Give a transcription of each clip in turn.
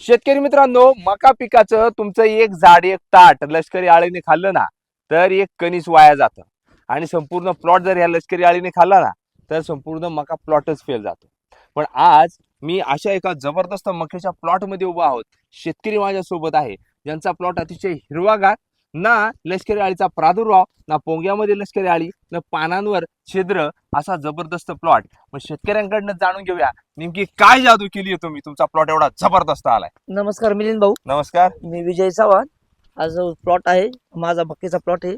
शेतकरी मित्रांनो, मका पिकाचं तुमचं एक झाड एक ताट लष्करी आळीने खाल्लं ना तर एक कणीस वाया जातं आणि संपूर्ण प्लॉट जर या लष्करी आळीने खाल्ला ना तर संपूर्ण मका प्लॉटच फेल जातो. पण आज मी अशा एका जबरदस्त मक्याच्या प्लॉट मध्ये उभा आहोत. शेतकरी माझ्यासोबत आहे ज्यांचा प्लॉट अतिशय हिरवागार, ना लष्करी आळीचा प्रादुर्भाव, ना पोंग्यामध्ये लष्करी आळी, ना पानांवर छिद्र, असा जबरदस्त प्लॉट. मग शेतकऱ्यांकडनं जाणून घेऊया नेमकी काय जादू केली आहे तुम्ही, तुमचा प्लॉट एवढा जबरदस्त आलाय. नमस्कार मिलिंद भाऊ, नमस्कार. मी विजय चव्हाण. आज प्लॉट आहे माझा मक्याचा प्लॉट आहे.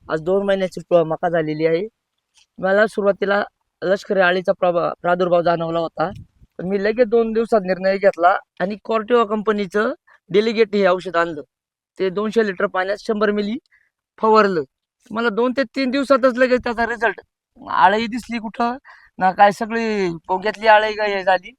आज 2 महिन्याची मका झालेली आहे. मला सुरुवातीला लष्करी आळीचा प्रादुर्भाव जाणवला होता, पण मी लगेच 2 दिवसात निर्णय घेतला आणि कॉर्टिवा कंपनीचं डेलिगेट हे औषध आणलं. ते 200 लिटर पाण्यात 100 मिली फवारलं. मला 2 ते 3 दिवसातच लगेच त्याचा रिझल्ट, आळी दिसली कुठं ना, काय सगळी पोग्यातली आळी काय झाली.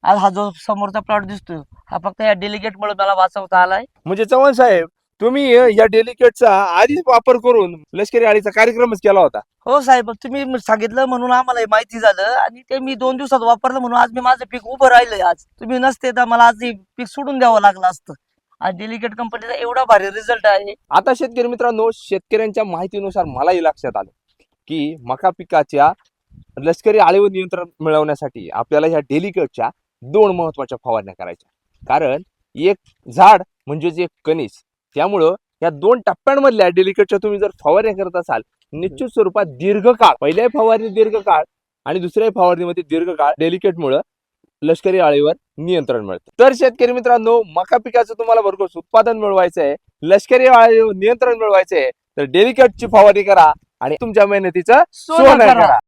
आज हा जो समोरचा प्लॉट दिसतोय हा फक्त या डेलिगेट मुळे मला वाचवता आलाय. म्हणजे चव्हाण साहेब, तुम्ही या डेलिकेटचा आधीच वापर करून लष्करी आळीचा कार्यक्रमच केला होता. हो साहेब, तुम्ही सांगितलं म्हणून आम्हाला हे माहिती झालं आणि ते मी 2 दिवसात वापरलं म्हणून आज मी माझं पीक उभं राहिलंय. आज तुम्ही नसते तर मला आज हे पीक सोडून द्यावं लागलं असतं. आज डेलिगेट कंपनीचा एवढा भारी रिझल्ट आहे. आता शेतकरी मित्रांनो, शेतकऱ्यांच्या माहितीनुसार मलाही लक्षात आलं की मका पिकाच्या लष्करी आळीवर नियंत्रण मिळवण्यासाठी आपल्याला ह्या डेलिकेटच्या 2 महत्वाच्या फवारण्या करायच्या. कारण एक झाड म्हणजेच एक कणीस, त्यामुळं या 2 टप्प्यांमधल्या डेलिकेटच्या तुम्ही जर फवारण्या करत असाल निश्चित स्वरूपात दीर्घकाळ, पहिल्या फवारणी दीर्घकाळ आणि दुसऱ्या फवारणीमध्ये दीर्घकाळ डेलिकेटमुळं लष्करी आळीवर नियंत्रण मिळतं. तर शेतकरी मित्रांनो, मका पिकाचं तुम्हाला भरघोस उत्पादन मिळवायचं आहे, लष्करी आळीवर नियंत्रण मिळवायचं आहे, तर डेलिकेटची फवारणी करा आणि तुमच्या मेहनतीचं सोनं करा.